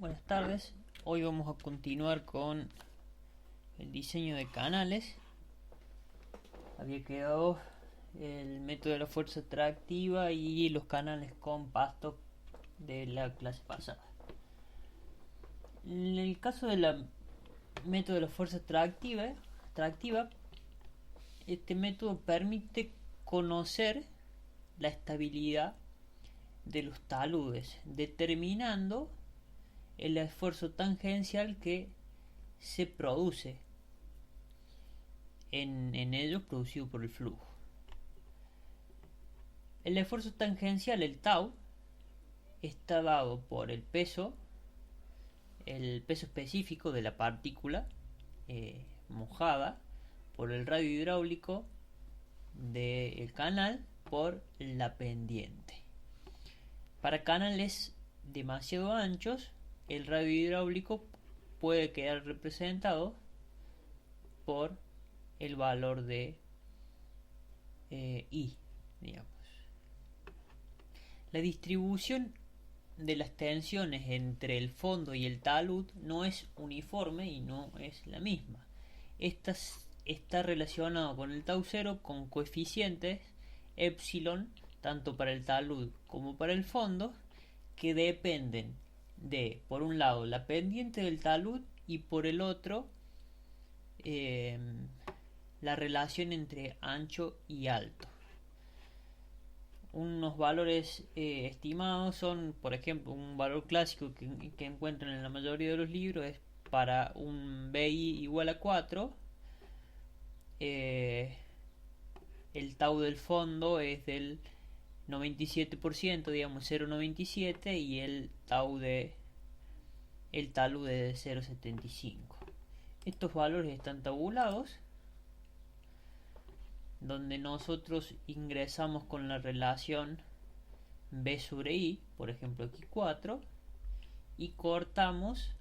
Buenas tardes, hoy vamos a continuar con el diseño de canales. Había quedado el método de la fuerza atractiva y los canales con pasto de la clase pasada. En el caso del método de la fuerza atractiva, este método permite conocer la estabilidad de los taludes, determinando el esfuerzo tangencial que se produce en ellos producido por el flujo. El esfuerzo tangencial, el tau, está dado por el peso específico de la partícula mojada, por el radio hidráulico del canal, por la pendiente. Para canales demasiado anchos, el radio hidráulico puede quedar representado por el valor de I, digamos. La distribución de las tensiones entre el fondo y el talud no es uniforme y no es la misma. Esta está relacionado con el tau cero con coeficientes epsilon tanto para el talud como para el fondo, que dependen de, por un lado, la pendiente del talud y por el otro la relación entre ancho y alto. Unos valores estimados son, por ejemplo, un valor clásico que encuentran en la mayoría de los libros es para un BI igual a 4. El tau del fondo es del 97%, digamos 0,97, y el tau de el talud es de 0,75. Estos valores están tabulados, donde nosotros ingresamos con la relación B sobre I, por ejemplo aquí 4, y cortamos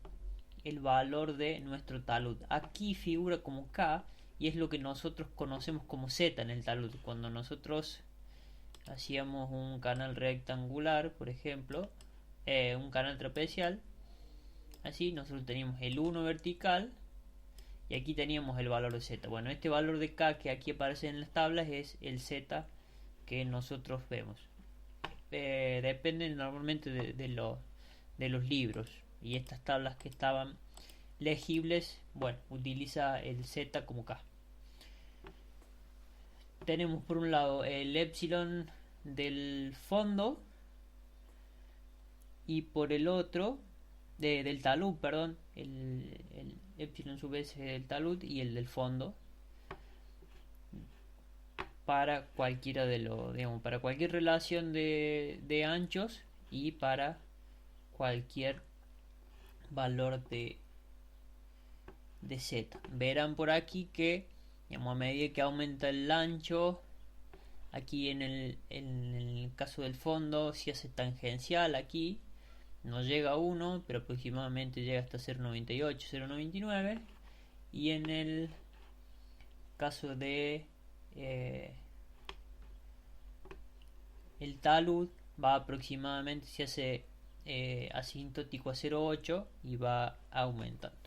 el valor de nuestro talud. Aquí figura como K y es lo que nosotros conocemos como Z en el talud. Cuando nosotros hacíamos un canal rectangular, por ejemplo, un canal trapecial, así nosotros teníamos el 1 vertical y aquí teníamos el valor de Z. Bueno, este valor de K que aquí aparece en las tablas es el Z que nosotros vemos. Depende normalmente de los libros, y estas tablas que estaban legibles, bueno, utiliza el Z como K. Tenemos por un lado el epsilon del fondo y por el otro del talud, perdón, el epsilon sub s del talud y el del fondo para cualquiera de los, digamos, para cualquier relación de anchos y para cualquier valor de Z. Verán por aquí que, digamos, a medida que aumenta el ancho, aquí en el caso del fondo se hace tangencial, aquí no llega a 1, pero aproximadamente llega hasta 0,98, 0,99, y en el caso de el talud va aproximadamente, se hace asintótico a 0,8 y va aumentando.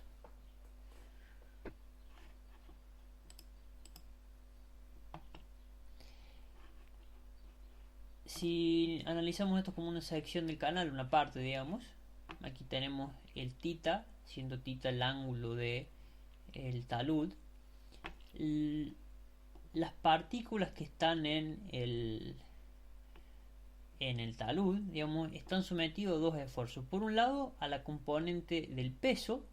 Si analizamos esto como una sección del canal, una parte, digamos, aquí tenemos el θ, siendo θ el ángulo de el talud. Las partículas que están en el talud, digamos, están sometidos a dos esfuerzos. Por un lado, a la componente del peso,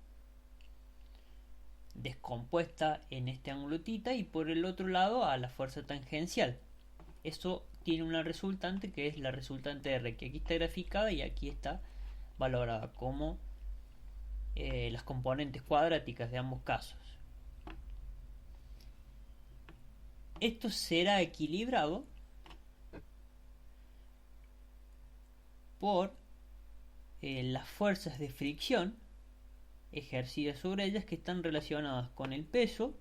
descompuesta en este ángulo θ, y por el otro lado a la fuerza tangencial. Eso tiene una resultante que es la resultante R, que aquí está graficada y aquí está valorada como las componentes cuadráticas de ambos casos. Esto será equilibrado por las fuerzas de fricción ejercidas sobre ellas, que están relacionadas con el peso,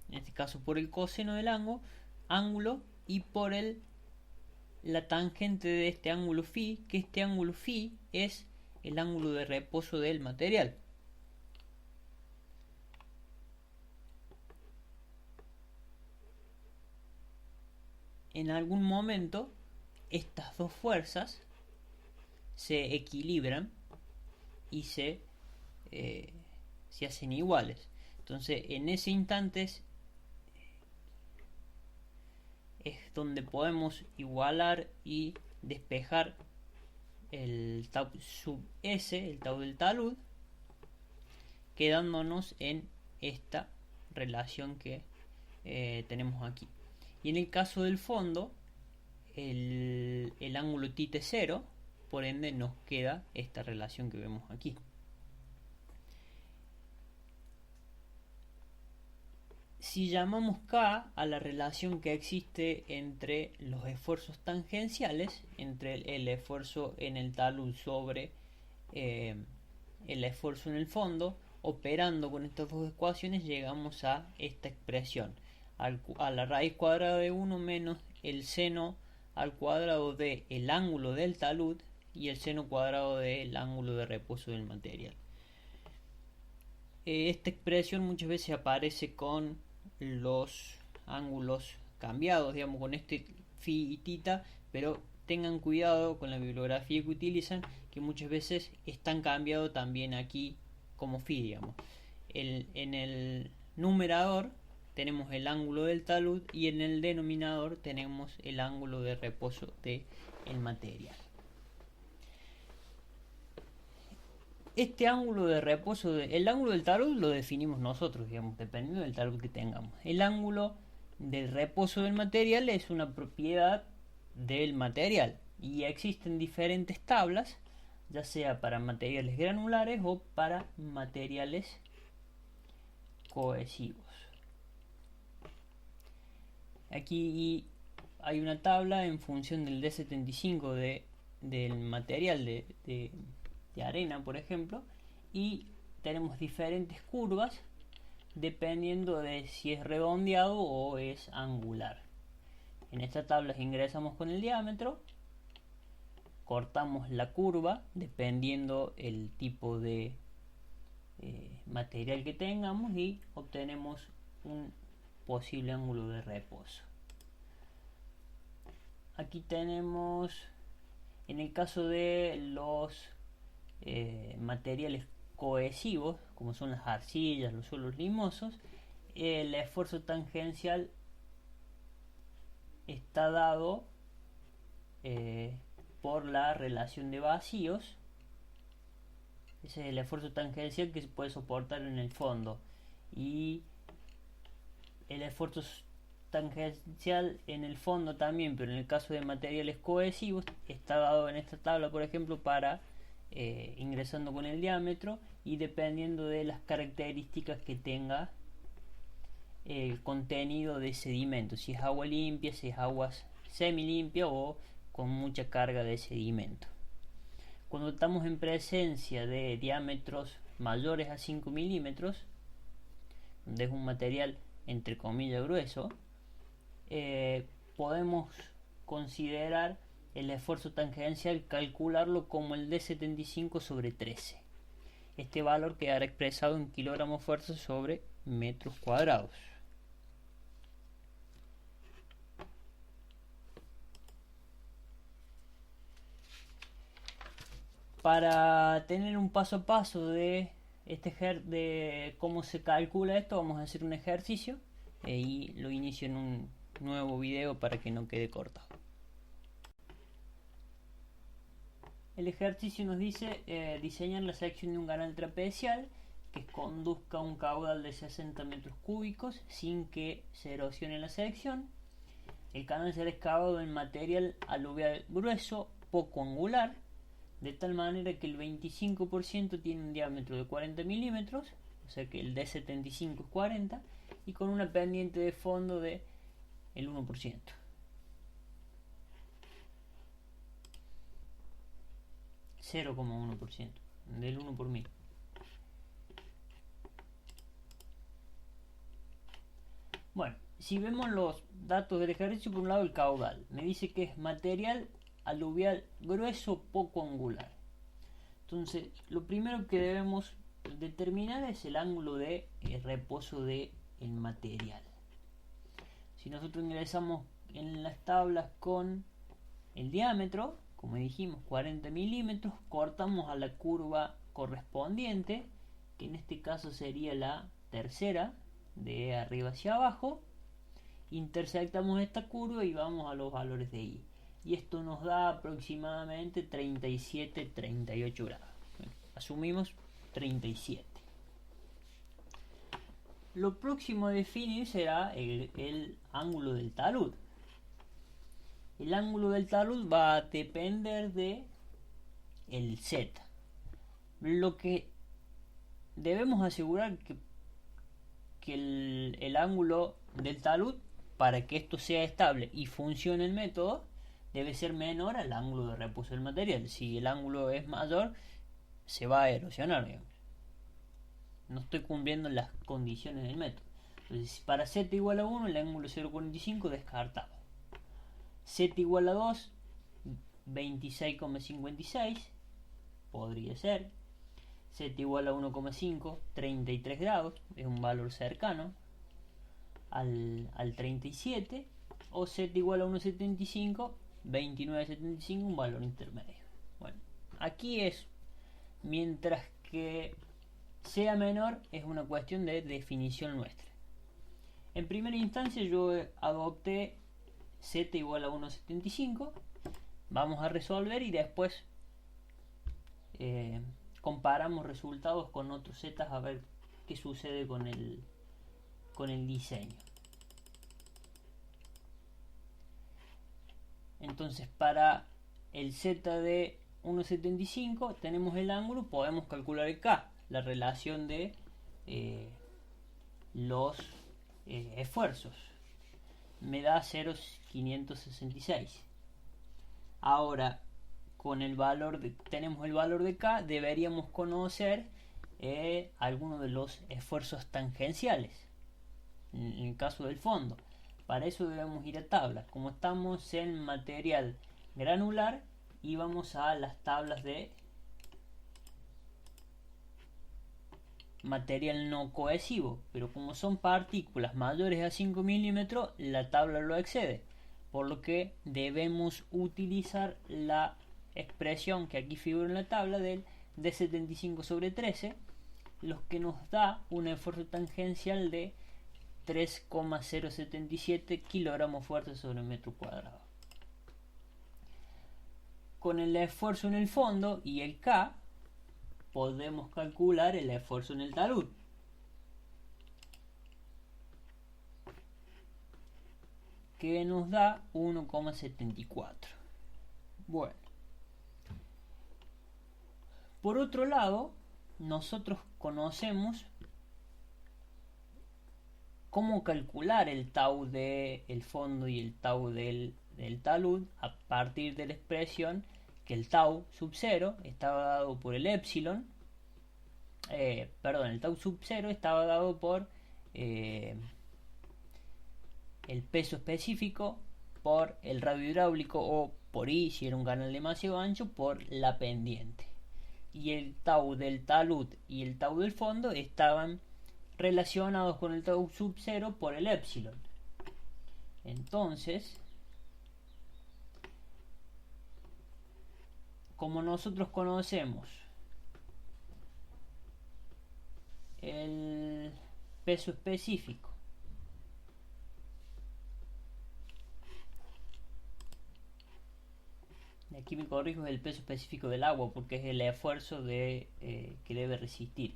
en este caso por el coseno del ángulo, y por la tangente de este ángulo phi, que este ángulo phi es el ángulo de reposo del material. En algún momento estas dos fuerzas se equilibran y se hacen iguales. Entonces en ese instante es donde podemos igualar y despejar el tau sub S, el tau del talud, quedándonos en esta relación que tenemos aquí. Y en el caso del fondo, el ángulo θ 0, por ende nos queda esta relación que vemos aquí. Si llamamos K a la relación que existe entre los esfuerzos tangenciales, entre el esfuerzo en el talud sobre el esfuerzo en el fondo, operando con estas dos ecuaciones llegamos a esta expresión, a la raíz cuadrada de 1 menos el seno al cuadrado del ángulo del talud y el seno cuadrado del ángulo de reposo del material. Esta expresión muchas veces aparece con los ángulos cambiados, digamos, con este phi y θ, pero tengan cuidado con la bibliografía que utilizan, que muchas veces están cambiados también aquí como phi, digamos. En el numerador tenemos el ángulo del talud y en el denominador tenemos el ángulo de reposo del material. Este ángulo de reposo, el ángulo del talud lo definimos nosotros, digamos, dependiendo del talud que tengamos. El ángulo del reposo del material es una propiedad del material y existen diferentes tablas, ya sea para materiales granulares o para materiales cohesivos. Aquí hay una tabla en función del D75 del material de arena, por ejemplo, y tenemos diferentes curvas dependiendo de si es redondeado o es angular. En esta tabla ingresamos con el diámetro, cortamos la curva dependiendo el tipo de material que tengamos y obtenemos un posible ángulo de reposo. Aquí tenemos, en el caso de los materiales cohesivos, como son las arcillas, los suelos limosos, el esfuerzo tangencial está dado por la relación de vacíos. Ese es el esfuerzo tangencial que se puede soportar en el fondo, y el esfuerzo tangencial en el fondo también, pero en el caso de materiales cohesivos está dado en esta tabla, por ejemplo, para ingresando con el diámetro y dependiendo de las características que tenga el contenido de sedimento, si es agua limpia, si es agua semilimpia o con mucha carga de sedimento. Cuando estamos en presencia de diámetros mayores a 5 milímetros, donde es un material entre comillas grueso, podemos considerar el esfuerzo tangencial, calcularlo como el D75 sobre 13. Este valor quedará expresado en kilogramos fuerza sobre metros cuadrados. Para tener un paso a paso de cómo se calcula esto, vamos a hacer un ejercicio y lo inicio en un nuevo video para que no quede cortado. El ejercicio nos dice diseñar la sección de un canal trapecial que conduzca un caudal de 60 metros cúbicos sin que se erosione la sección. El canal será excavado en material aluvial grueso, poco angular, de tal manera que el 25% tiene un diámetro de 40 milímetros, o sea que el D75 es 40, y con una pendiente de fondo de el 1%. (0,1%) del 1 por 1000. Bueno, si vemos los datos del ejercicio, por un lado el caudal me dice que es material aluvial grueso poco angular. Entonces, lo primero que debemos determinar es el ángulo de reposo del material. Si nosotros ingresamos en las tablas con el diámetro, como dijimos 40 milímetros, cortamos a la curva correspondiente, que en este caso sería la tercera, de arriba hacia abajo, intersectamos esta curva y vamos a los valores de I. Y esto nos da aproximadamente 37-38 grados. Bueno, asumimos 37. Lo próximo a definir será el ángulo del talud. El ángulo del talud va a depender de el Z. Lo que debemos asegurar que el ángulo del talud, para que esto sea estable y funcione el método, debe ser menor al ángulo de reposo del material. Si el ángulo es mayor, se va a erosionar, digamos. No estoy cumpliendo las condiciones del método. Entonces, para z igual a 1, el ángulo 0,45 descartado. Z igual a 2, 26,56 podría ser. Z igual a 1,5, 33 grados, es un valor cercano al 37. O Z igual a 1,75, 29,75, un valor intermedio. Bueno, aquí es, mientras que sea menor, es una cuestión de definición nuestra. En primera instancia yo adopté Z igual a 1,75. Vamos a resolver y después comparamos resultados con otros Z a ver qué sucede con el diseño. Entonces, para el Z de 1,75 tenemos el ángulo, podemos calcular el K, la relación de los esfuerzos. Me da 0,566. Ahora, con el valor tenemos el valor de K, deberíamos conocer algunos de los esfuerzos tangenciales en el caso del fondo. Para eso debemos ir a tablas. Como estamos en material granular, íbamos a las tablas de material no cohesivo, pero como son partículas mayores a 5 milímetros, la tabla lo excede, por lo que debemos utilizar la expresión que aquí figura en la tabla del D75 sobre 13, lo que nos da un esfuerzo tangencial de 3,077 kilogramos fuerzas sobre metro cuadrado. Con el esfuerzo en el fondo y el K, podemos calcular el esfuerzo en el talud. Que nos da 1,74. Bueno. Por otro lado, nosotros conocemos cómo calcular el tau del fondo y el tau del talud a partir de la expresión que el tau sub 0 estaba dado por el epsilon, el tau sub 0 estaba dado por el peso específico, por el radio hidráulico, o por I, si era un canal demasiado ancho, por la pendiente. Y el tau del talud y el tau del fondo estaban relacionados con el tau sub 0 por el epsilon. Entonces, como nosotros conocemos el peso específico aquí me corrijo, es el peso específico del agua, porque es el esfuerzo que debe resistir.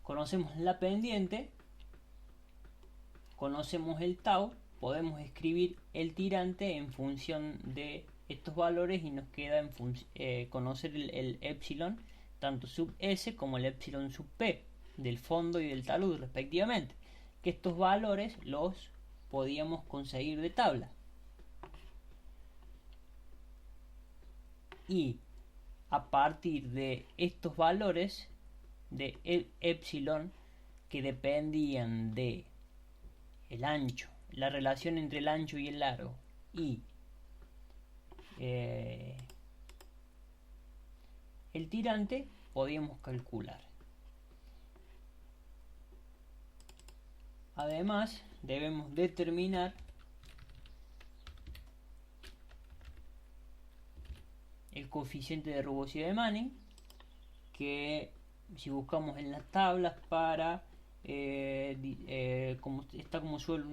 Conocemos la pendiente, conocemos el tau, podemos escribir el tirante en función de estos valores y nos queda conocer el epsilon, tanto sub s como el epsilon sub p, del fondo y del talud respectivamente, que estos valores los podíamos conseguir de tabla. Y a partir de estos valores de epsilon, que dependían de el ancho, la relación entre el ancho y el largo, y el tirante podíamos calcular. Además, debemos determinar el coeficiente de rugosidad de Manning, que si buscamos en las tablas para como está como suelo,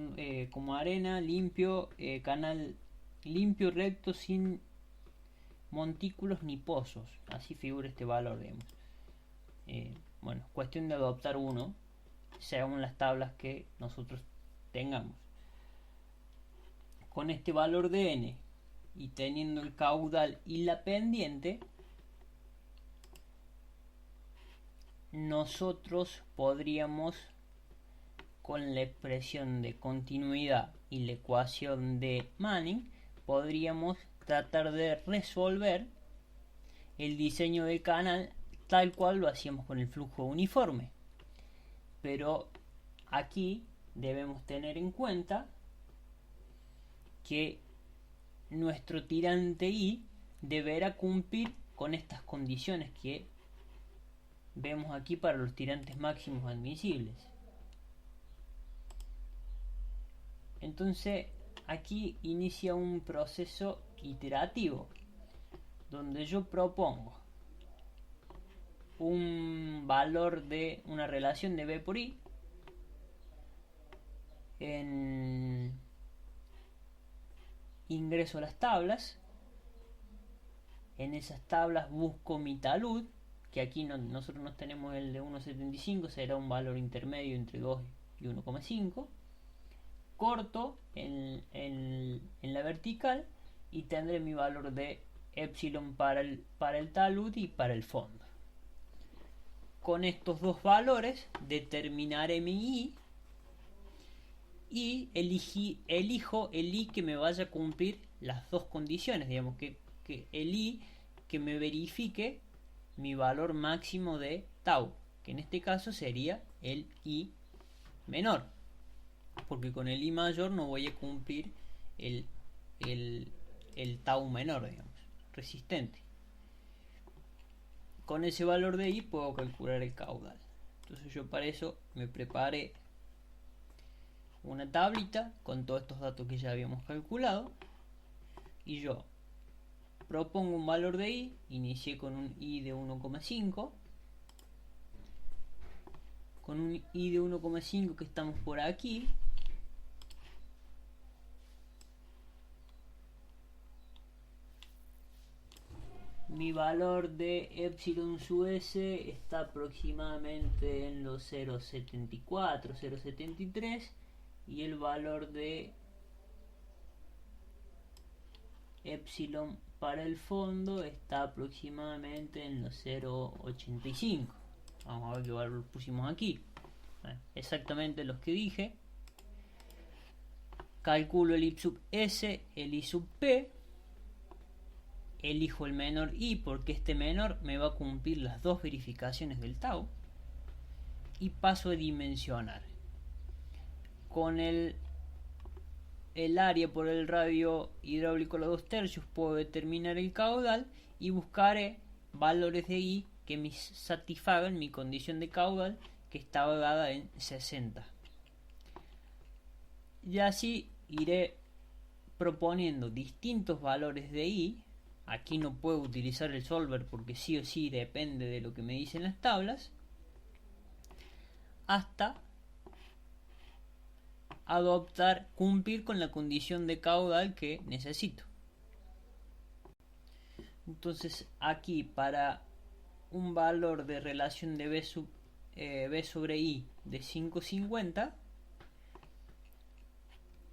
como arena, limpio, canal limpio, recto, sin montículos ni pozos, así figura este valor, digamos. Bueno, cuestión de adoptar uno según las tablas que nosotros tengamos. Con este valor de n y teniendo el caudal y la pendiente, nosotros podríamos, con la expresión de continuidad y la ecuación de Manning, podríamos tratar de resolver el diseño del canal tal cual lo hacíamos con el flujo uniforme. Pero aquí debemos tener en cuenta que nuestro tirante I deberá cumplir con estas condiciones que vemos aquí para los tirantes máximos admisibles. Entonces aquí inicia un proceso iterativo donde yo propongo un valor de una relación de B por I ingreso a las tablas. En esas tablas busco mi talud, que aquí nosotros no tenemos el de 1,75, será un valor intermedio entre 2 y 1,5. Corto en la vertical y tendré mi valor de epsilon para el talud y para el fondo. Con estos dos valores determinaré mi I y elijo el I que me vaya a cumplir las dos condiciones, digamos que el I que me verifique mi valor máximo de tau, que en este caso sería el I menor, porque con el I mayor no voy a cumplir el tau menor, digamos, resistente. Con ese valor de I puedo calcular el caudal. Entonces yo para eso me preparé una tablita con todos estos datos que ya habíamos calculado y yo propongo un valor de I. Inicié con un I de 1,5, con un I de 1,5 que estamos por aquí. Mi valor de epsilon sub s está aproximadamente en los 0,74, 0,73 y el valor de epsilon para el fondo está aproximadamente en los 0,85. Vamos a ver qué valor pusimos aquí. Exactamente los que dije. Calculo el I sub s, el I sub p. Elijo el menor I porque este menor me va a cumplir las dos verificaciones del tau. Y paso a dimensionar. Con el área por el radio hidráulico a los 2/3 puedo determinar el caudal y buscaré valores de I que me satisfagan mi condición de caudal, que estaba dada en 60. Y así iré proponiendo distintos valores de I. Aquí no puedo utilizar el solver porque sí o sí depende de lo que me dicen las tablas, hasta cumplir con la condición de caudal que necesito. Entonces aquí, para un valor de relación de B sobre I de 5,50,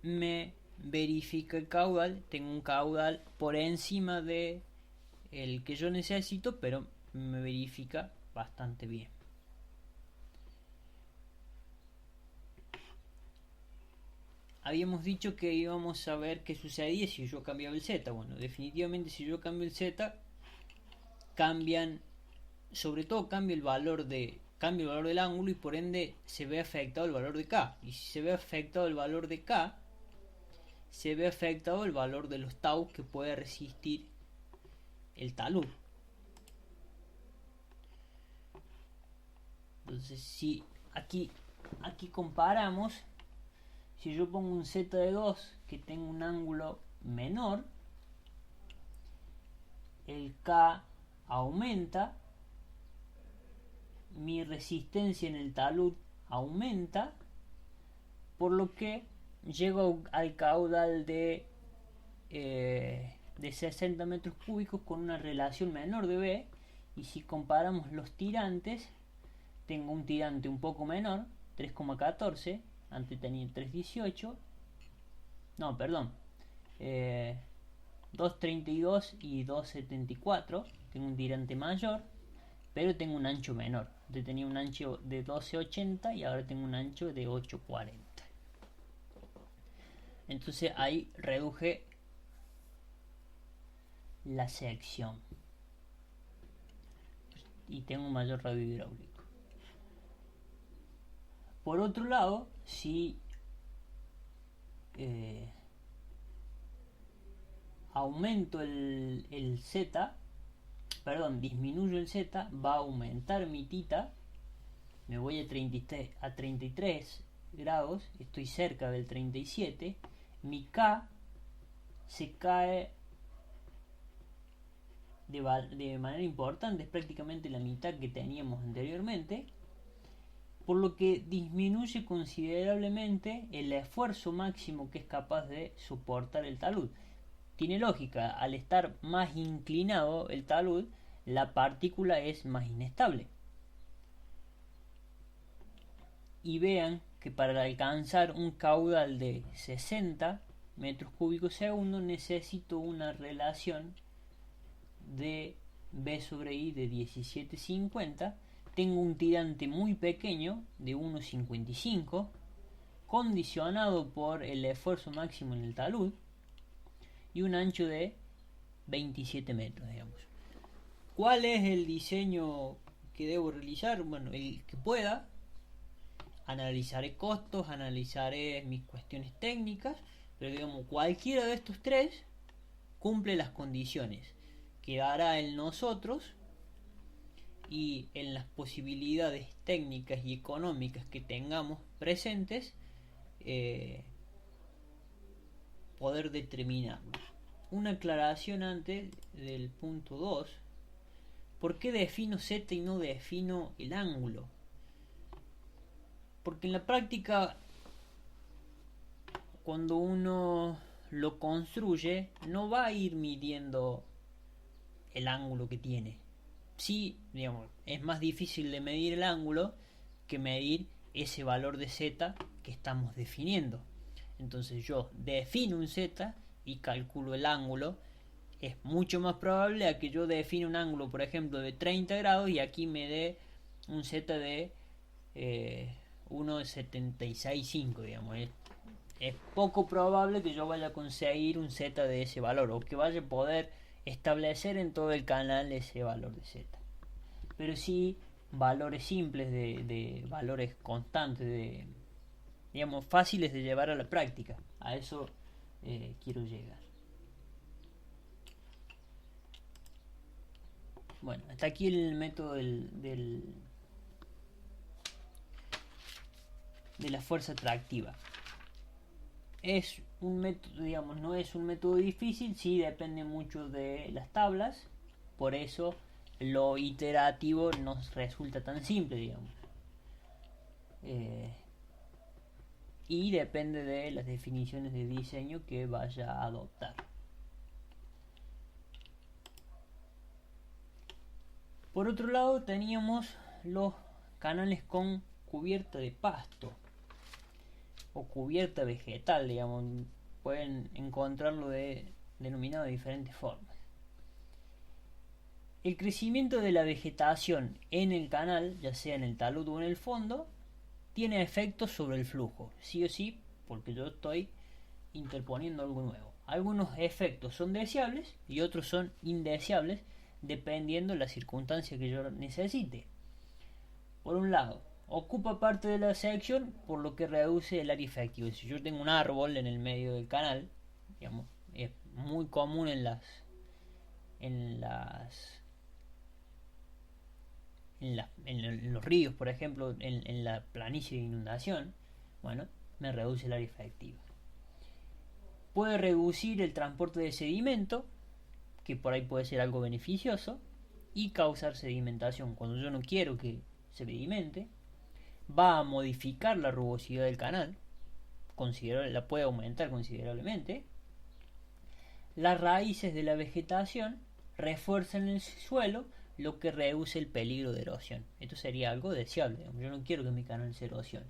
me verifica el caudal. Tengo un caudal por encima de el que yo necesito, pero me verifica bastante bien. Habíamos dicho que íbamos a ver qué sucedía si yo cambiaba el Z. Bueno, definitivamente si yo cambio el Z, sobre todo cambia el valor del ángulo y por ende se ve afectado el valor de K. Y si se ve afectado el valor de K, se ve afectado el valor de los tau que puede resistir el talud. Entonces si aquí comparamos, si yo pongo un z de 2 que tenga un ángulo menor, el K aumenta, mi resistencia en el talud aumenta, por lo que llego al caudal de 60 metros cúbicos con una relación menor de B. Y si comparamos los tirantes, tengo un tirante un poco menor, 3,14, antes tenía 3,18, no, perdón, 2,32 y 2,74, tengo un tirante mayor, pero tengo un ancho menor. Antes tenía un ancho de 12,80 y ahora tengo un ancho de 8,40. Entonces ahí reduje la sección y tengo un mayor radio hidráulico. Por otro lado, si aumento el Z, disminuyo el Z, va a aumentar mi tita, me voy a 33 grados, estoy cerca del 37, mi K se cae de manera importante, es prácticamente la mitad que teníamos anteriormente, por lo que disminuye considerablemente el esfuerzo máximo que es capaz de soportar el talud. Tiene lógica, al estar más inclinado el talud, la partícula es más inestable. Y vean que para alcanzar un caudal de 60 metros cúbicos segundo necesito una relación de B sobre I de 17,50. Tengo un tirante muy pequeño de 1,55 condicionado por el esfuerzo máximo en el talud y un ancho de 27 metros, digamos. ¿Cuál es el diseño que debo realizar? Bueno, el que pueda. Analizaré costos, analizaré mis cuestiones técnicas, pero digamos, cualquiera de estos tres cumple las condiciones. Quedará en nosotros y en las posibilidades técnicas y económicas que tengamos presentes poder determinarlo. Una aclaración antes del punto 2. ¿Por qué defino Z y no defino el ángulo? Porque en la práctica, cuando uno lo construye, no va a ir midiendo el ángulo que tiene. Sí, digamos, es más difícil de medir el ángulo que medir ese valor de Z que estamos definiendo. Entonces yo defino un Z y calculo el ángulo. Es mucho más probable a que yo define un ángulo, por ejemplo, de 30 grados y aquí me dé un Z de 1,765, digamos. Es poco probable que yo vaya a conseguir un Z de ese valor o que vaya a poder establecer en todo el canal ese valor de Z. Pero sí valores simples de valores constantes, digamos, fáciles de llevar a la práctica. A eso quiero llegar. Bueno, hasta aquí el método de la fuerza atractiva. Es un método, digamos, no es un método difícil, sí depende mucho de las tablas, por eso lo iterativo nos resulta tan simple, digamos. Y depende de las definiciones de diseño que vaya a adoptar. Por otro lado teníamos los canales con cubierta de pasto o cubierta vegetal, digamos, pueden encontrarlo denominado de diferentes formas. El crecimiento de la vegetación en el canal, ya sea en el talud o en el fondo, tiene efectos sobre el flujo, sí o sí, porque yo estoy interponiendo algo nuevo. Algunos efectos son deseables y otros son indeseables, dependiendo de la circunstancia que yo necesite. Por un lado, ocupa parte de la sección, por lo que reduce el área efectiva. Si yo tengo un árbol en el medio del canal, digamos, es muy común en en los ríos, por ejemplo, en la planicie de inundación, bueno, me reduce el área efectiva. Puede reducir el transporte de sedimento, que por ahí puede ser algo beneficioso, y causar sedimentación cuando yo no quiero que se sedimente. Va a modificar la rugosidad del canal, la puede aumentar considerablemente. Las raíces de la vegetación refuerzan el suelo, lo que reduce el peligro de erosión. Esto sería algo deseable. Yo no quiero que mi canal se erosione.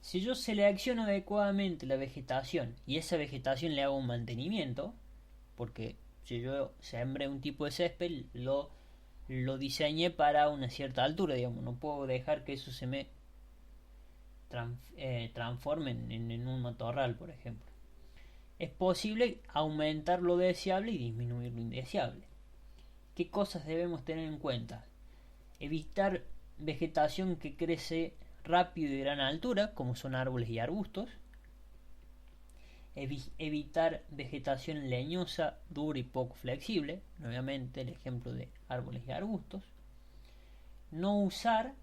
Si yo selecciono adecuadamente la vegetación y esa vegetación le hago un mantenimiento, porque si yo sembré un tipo de césped, lo diseñé para una cierta altura, digamos, no puedo dejar que eso se me transforme en un matorral, por ejemplo. Es posible aumentar lo deseable y disminuir lo indeseable. ¿Qué cosas debemos tener en cuenta? Evitar vegetación que crece rápido y de gran altura, como son árboles y arbustos. Evitar vegetación leñosa, dura y poco flexible, nuevamente el ejemplo de árboles y arbustos. No usar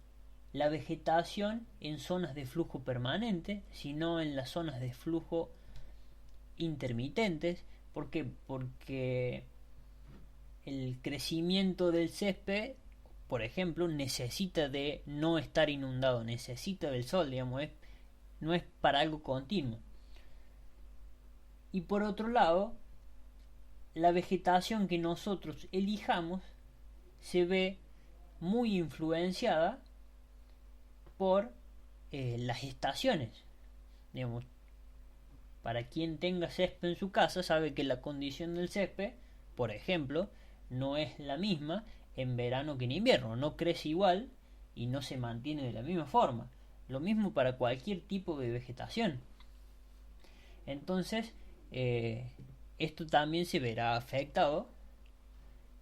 la vegetación en zonas de flujo permanente, sino en las zonas de flujo intermitentes. ¿Por qué? Porque el crecimiento del césped, por ejemplo, necesita de no estar inundado, necesita del sol, digamos, no es para algo continuo. Y por otro lado, la vegetación que nosotros elijamos se ve muy influenciada por las estaciones. Digamos, para quien tenga césped en su casa sabe que la condición del césped, por ejemplo, no es la misma en verano que en invierno. No crece igual y no se mantiene de la misma forma. Lo mismo para cualquier tipo de vegetación. Entonces, esto también se verá afectado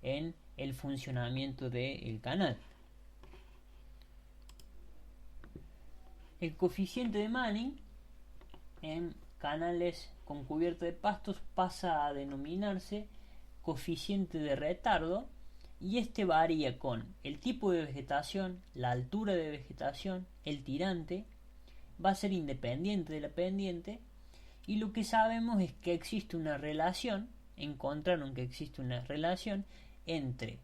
en el funcionamiento del canal. El coeficiente de Manning en canales con cubierta de pastos pasa a denominarse coeficiente de retardo, y este varía con el tipo de vegetación, la altura de vegetación, el tirante, va a ser independiente de la pendiente, y lo que sabemos es que existe una relación, encontraron que existe una relación entre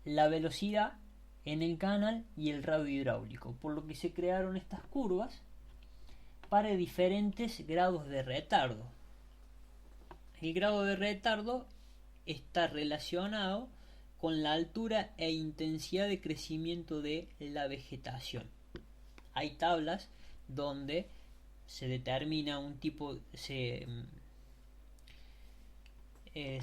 la velocidad en el canal y el radio hidráulico, por lo que se crearon estas curvas para diferentes grados de retardo. El grado de retardo está relacionado con la altura e intensidad de crecimiento de la vegetación. Hay tablas donde se determina un tipo, se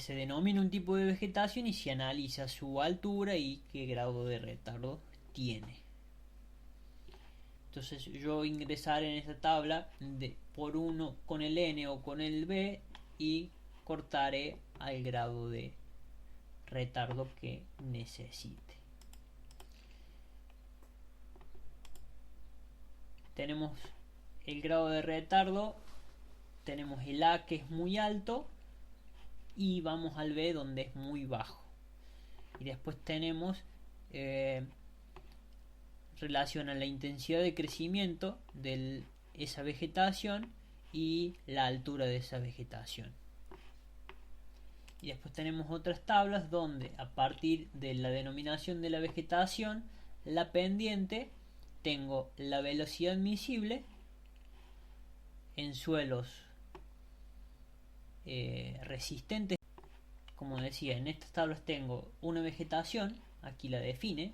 denomina un tipo de vegetación y se analiza su altura y qué grado de retardo tiene. Entonces yo ingresaré en esta tabla por uno con el N o con el B y cortaré al grado de retardo que necesite. Tenemos el grado de retardo, tenemos el A que es muy alto y vamos al B donde es muy bajo. Y después tenemos relación a la intensidad de crecimiento de esa vegetación y la altura de esa vegetación. Y después tenemos otras tablas donde a partir de la denominación de la vegetación, la pendiente, tengo la velocidad admisible en suelos resistentes. Como decía, en estas tablas tengo una vegetación, aquí la define,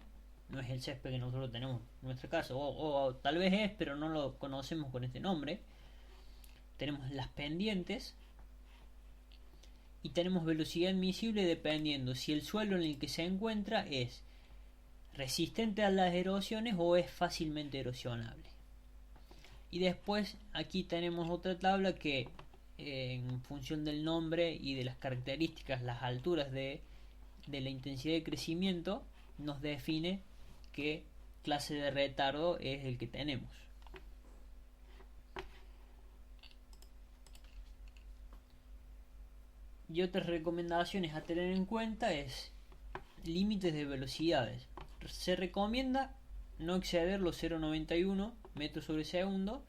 no es el césped que nosotros tenemos en nuestra casa, o tal vez es, pero no lo conocemos con este nombre. Tenemos las pendientes y tenemos velocidad admisible dependiendo si el suelo en el que se encuentra es resistente a las erosiones o es fácilmente erosionable. Y después aquí tenemos otra tabla que en función del nombre y de las características, las alturas de la intensidad de crecimiento, nos define qué clase de retardo es el que tenemos. Y otras recomendaciones a tener en cuenta es límites de velocidades. Se recomienda no exceder los 0,91 metros sobre segundo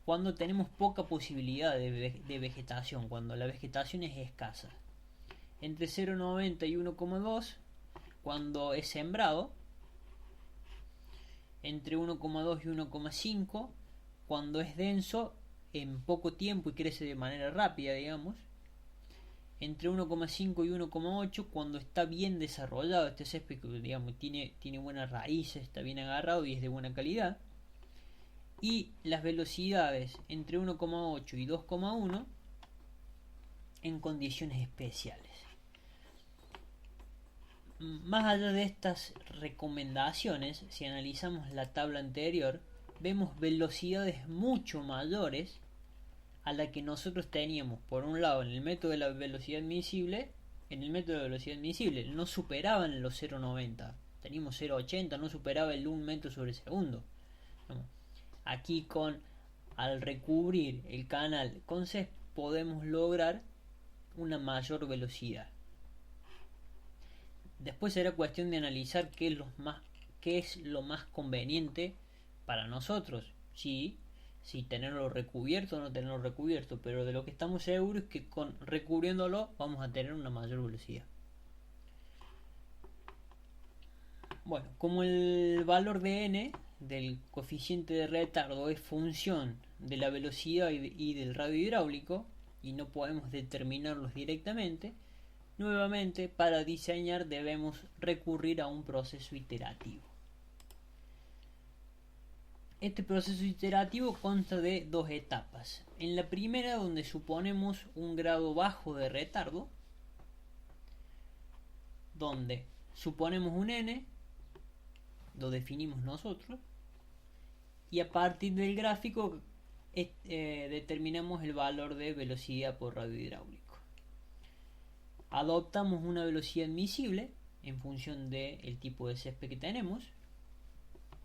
cuando tenemos poca posibilidad de vegetación, cuando la vegetación es escasa. Entre 0,90 y 1,2 cuando es sembrado. Entre 1,2 y 1,5 cuando es denso en poco tiempo y crece de manera rápida, digamos. Entre 1,5 y 1,8 cuando está bien desarrollado este césped, digamos, tiene buenas raíces, está bien agarrado y es de buena calidad. Y las velocidades entre 1,8 y 2,1 en condiciones especiales. Más allá de estas recomendaciones, si analizamos la tabla anterior, vemos velocidades mucho mayores a la que nosotros teníamos, por un lado, en el método de la velocidad admisible. En el método de velocidad admisible no superaban los 0,90, teníamos 0,80, no superaba el 1 metro sobre segundo. Aquí al recubrir el canal con césped podemos lograr una mayor velocidad. Después será cuestión de analizar qué es lo más conveniente para nosotros, si tenerlo recubierto o no tenerlo recubierto, pero de lo que estamos seguros es que recubriéndolo vamos a tener una mayor velocidad. Bueno, como el valor de n del coeficiente de retardo es función de la velocidad y del radio hidráulico y no podemos determinarlos directamente, nuevamente para diseñar debemos recurrir a un proceso iterativo. Este proceso iterativo consta de dos etapas. En la primera, donde suponemos un grado bajo de retardo, donde suponemos un n, lo definimos nosotros, y a partir del gráfico determinamos el valor de velocidad por radio hidráulico. Adoptamos una velocidad admisible en función del tipo de césped que tenemos.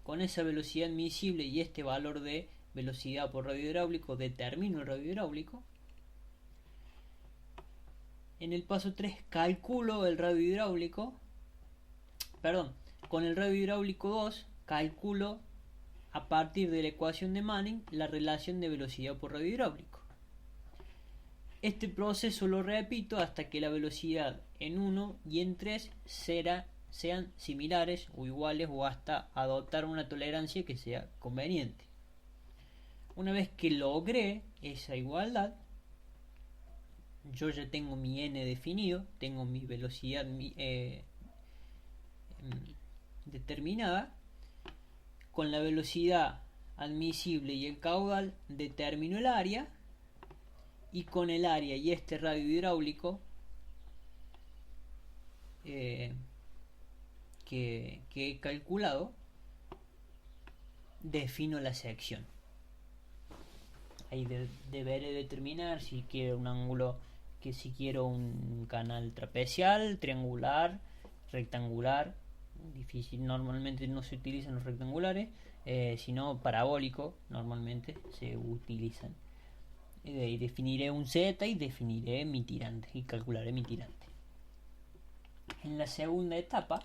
Con esa velocidad admisible y este valor de velocidad por radio hidráulico determino el radio hidráulico. En el paso 3 calculo el radio hidráulico. Con el radio hidráulico 2 calculo a partir de la ecuación de Manning la relación de velocidad por radio hidráulico. Este proceso lo repito hasta que la velocidad en 1 y en 3 sean similares o iguales o hasta adoptar una tolerancia que sea conveniente. Una vez que logré esa igualdad, yo ya tengo mi n definido, tengo mi velocidad determinada. Con la velocidad admisible y el caudal determino el área, y con el área y este radio hidráulico que he calculado defino la sección. Ahí deberé determinar si quiero un ángulo, si quiero un canal trapecial, triangular, rectangular. Difícil, normalmente no se utilizan los rectangulares, sino parabólico normalmente se utilizan. Y definiré un Z y definiré mi tirante y calcularé mi tirante. En la segunda etapa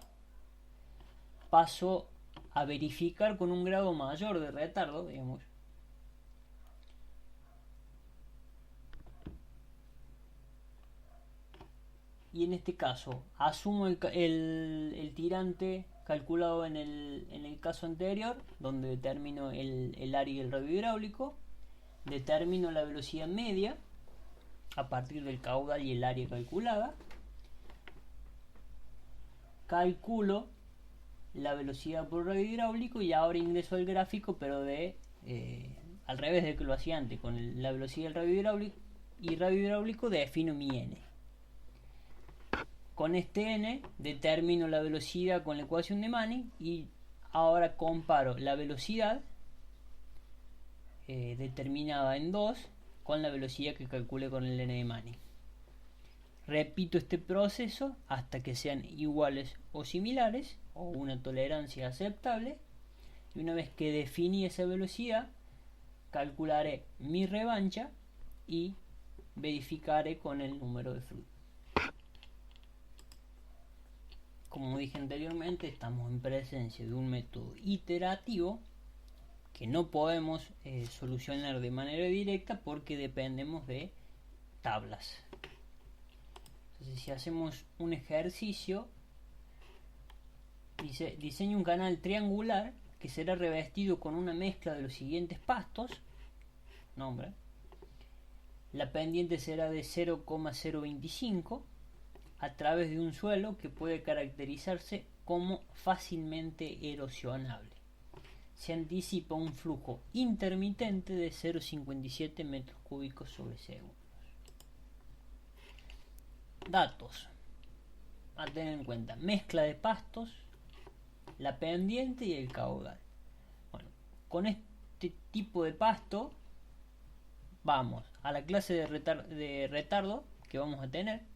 paso a verificar con un grado mayor de retardo, digamos. Y en este caso asumo el tirante calculado en el caso anterior, donde determino el área y el radio hidráulico. Determino la velocidad media a partir del caudal y el área calculada. Calculo la velocidad por radio hidráulico y ahora ingreso al gráfico, pero al revés de que lo hacía antes. Con la velocidad del radio hidráulico defino mi n. Con este n determino la velocidad con la ecuación de Manning y ahora comparo la velocidad determinada en 2 con la velocidad que calculé con el n de Manning. Repito este proceso hasta que sean iguales o similares o una tolerancia aceptable, y una vez que definí esa velocidad calcularé mi revancha y verificaré con el número de Flood. como dije anteriormente, estamos en presencia de un método iterativo que no podemos solucionar de manera directa porque dependemos de tablas. Entonces, si hacemos un ejercicio, diseña un canal triangular que será revestido con una mezcla de los siguientes pastos. Nombre. La pendiente será de 0,025 a través de un suelo que puede caracterizarse como fácilmente erosionable. Se anticipa un flujo intermitente de 0,57 metros cúbicos sobre segundo. Datos a tener en cuenta: mezcla de pastos, la pendiente y el caudal. Bueno, con este tipo de pasto vamos a la clase de retardo que vamos a tener.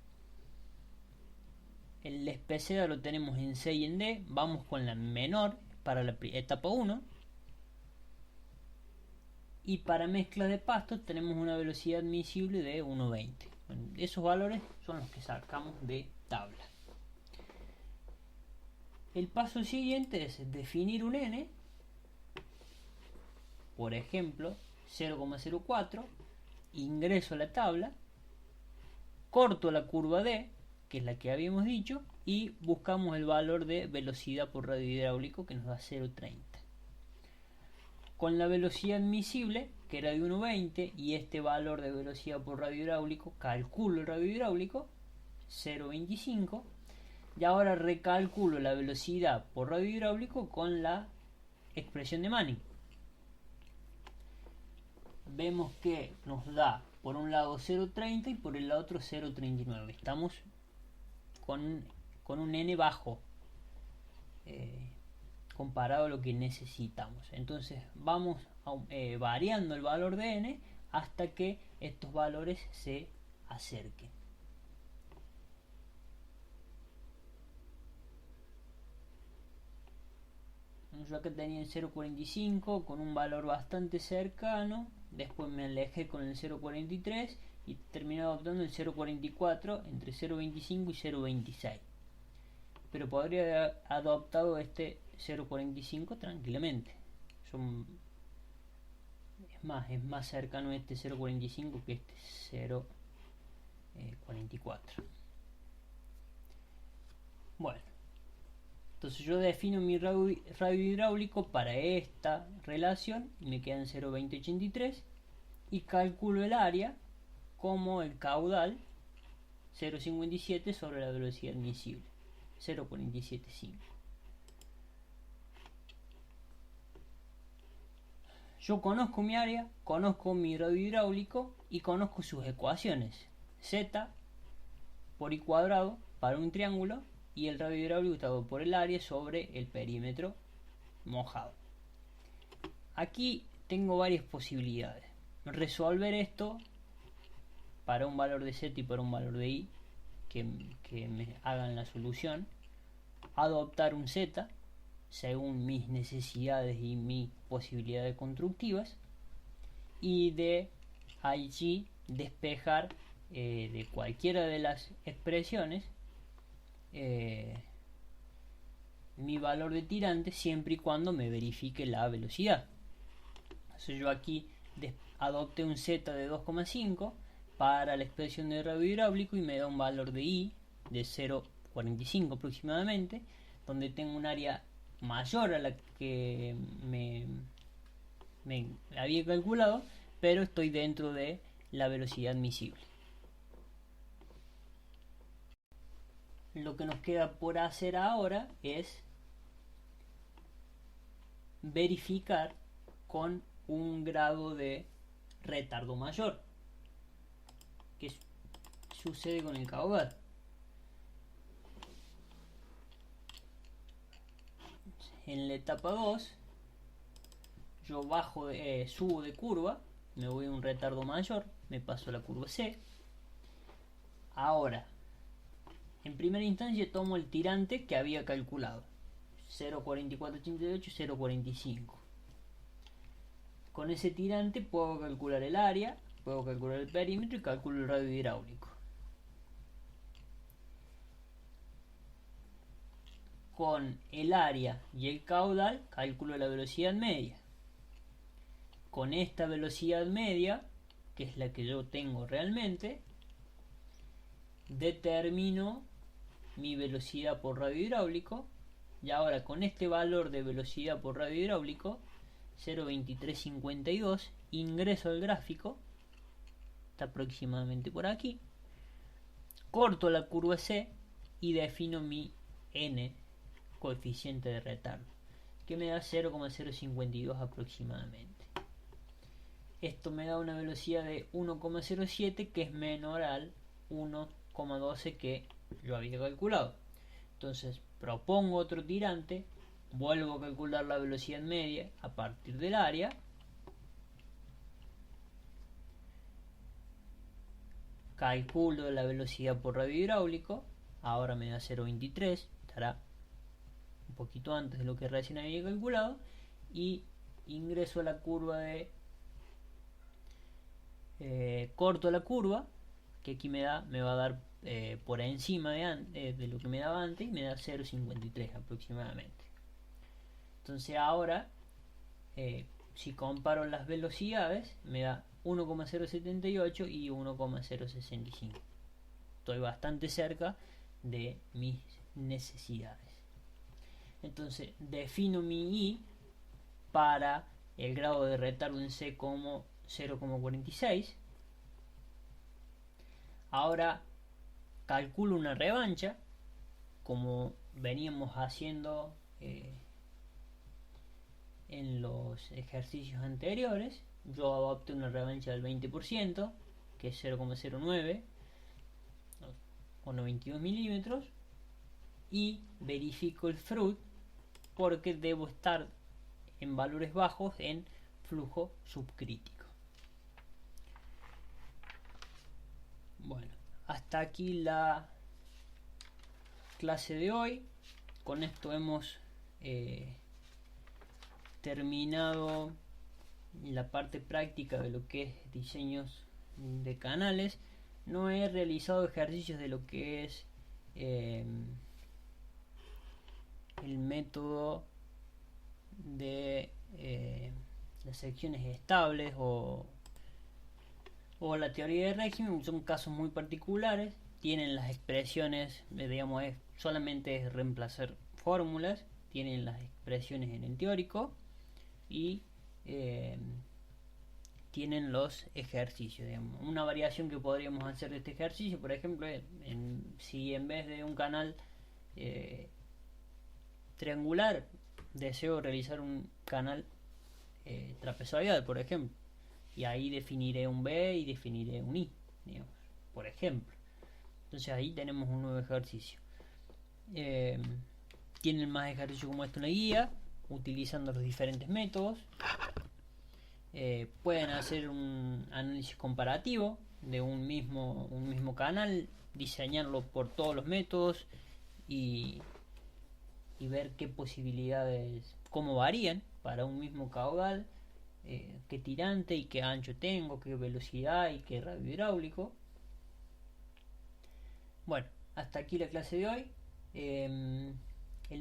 El especeda lo tenemos en C y en D. Vamos con la menor para la etapa 1. Y para mezcla de pastos tenemos una velocidad admisible de 1,20. Bueno, esos valores son los que sacamos de tabla. El paso siguiente es definir un n, por ejemplo 0,04, ingreso a la tabla, corto la curva D, que es la que habíamos dicho, y buscamos el valor de velocidad por radio hidráulico, que nos da 0,30. Con la velocidad admisible, que era de 1,20, y este valor de velocidad por radio hidráulico, calculo el radio hidráulico, 0,25, y ahora recalculo la velocidad por radio hidráulico con la expresión de Manning. Vemos que nos da por un lado 0,30 y por el otro 0,39. Estamos con un n bajo comparado a lo que necesitamos. Entonces vamos variando el valor de n hasta que estos valores se acerquen. Yo acá tenía el 0,45 con un valor bastante cercano. Después me alejé con el 0,43 y terminé adoptando el 0,44 entre 0,25 y 0,26. Pero podría haber adoptado este 0,45 tranquilamente. Es más cercano este 0,45 que este 0,44. Bueno, entonces yo defino mi radio hidráulico para esta relación y me quedan 0,2083 y calculo el área como el caudal 0,57 sobre la velocidad admisible 0,475. Yo conozco mi área, conozco mi radio hidráulico y conozco sus ecuaciones. Z por I cuadrado para un triángulo y el radio hidráulico dado por el área sobre el perímetro mojado. Aquí tengo varias posibilidades. Resolver esto para un valor de Z y para un valor de I que me hagan la solución. Adoptar un Z según mis necesidades y mis posibilidades constructivas y de allí despejar de cualquiera de las expresiones mi valor de tirante siempre y cuando me verifique la velocidad. Entonces yo aquí adopté un Z de 2,5 para la expresión de radio hidráulico y me da un valor de I de 0,45 aproximadamente, donde tengo un área mayor a la que me había calculado, pero estoy dentro de la velocidad admisible. Lo que nos queda por hacer ahora es verificar con un grado de retardo mayor. ¿Qué sucede con el caudal? En la etapa 2 yo subo de curva, me voy a un retardo mayor, me paso a la curva C. Ahora, en primera instancia tomo el tirante que había calculado, 0,4488, 0,45. Con ese tirante puedo calcular el área, puedo calcular el perímetro y calculo el radio hidráulico. con el área y el caudal calculo la velocidad media. Con esta velocidad media, que es la que yo tengo realmente, determino mi velocidad por radio hidráulico. Y ahora con este valor de velocidad por radio hidráulico, 0.2352, ingreso al gráfico, está aproximadamente por aquí, corto la curva C y defino mi n, coeficiente de retardo, que me da 0,052 aproximadamente. Esto me da una velocidad de 1,07, que es menor al 1,12 que yo había calculado. Entonces propongo otro tirante, vuelvo a calcular la velocidad media a partir del área, calculo la velocidad por radio hidráulico, ahora me da 0.23, estará un poquito antes de lo que recién había calculado, y ingreso a la curva de corto la curva, que aquí me va a dar por encima de lo que me daba antes, y me da 0.53 aproximadamente. Entonces ahora si comparo las velocidades me da 1,078 y 1,065. Estoy bastante cerca de mis necesidades. Entonces defino mi I para el grado de retardo en C como 0,46. Ahora calculo una revancha como veníamos haciendo en los ejercicios anteriores. Yo adopté una revancha del 20%, que es 0,09 o 92 milímetros, y verifico el FRUT porque debo estar en valores bajos en flujo subcrítico. Bueno, hasta aquí la clase de hoy. Con esto hemos terminado la parte práctica de lo que es diseños de canales. No he realizado ejercicios de lo que es el método de las secciones estables o la teoría de régimen. Son casos muy particulares, tienen las expresiones, digamos, solamente es reemplazar fórmulas, tienen las expresiones en el teórico y tienen los ejercicios, digamos. Una variación que podríamos hacer de este ejercicio, por ejemplo, si en vez de un canal triangular deseo realizar un canal trapezoidal, por ejemplo, y ahí definiré un B y definiré un I, digamos, por ejemplo. Entonces ahí tenemos un nuevo ejercicio. Tienen más ejercicios como esto en la guía, utilizando los diferentes métodos. Pueden hacer un análisis comparativo de un mismo canal, diseñarlo por todos los métodos y ver qué posibilidades, cómo varían para un mismo caudal, qué tirante y qué ancho tengo, qué velocidad y qué radio hidráulico. Bueno, hasta aquí la clase de hoy. El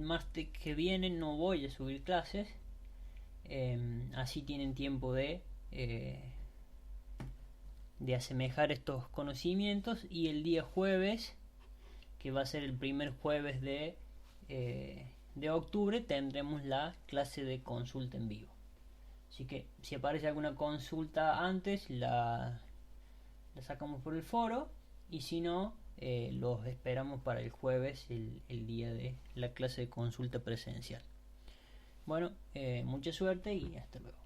martes que viene no voy a subir clases, así tienen tiempo de asemejar estos conocimientos, y el día jueves, que va a ser el primer jueves de octubre, tendremos la clase de consulta en vivo. Así que si aparece alguna consulta antes, la sacamos por el foro, y si no, los esperamos para el jueves, el día de la clase de consulta presencial. Bueno, mucha suerte y hasta luego.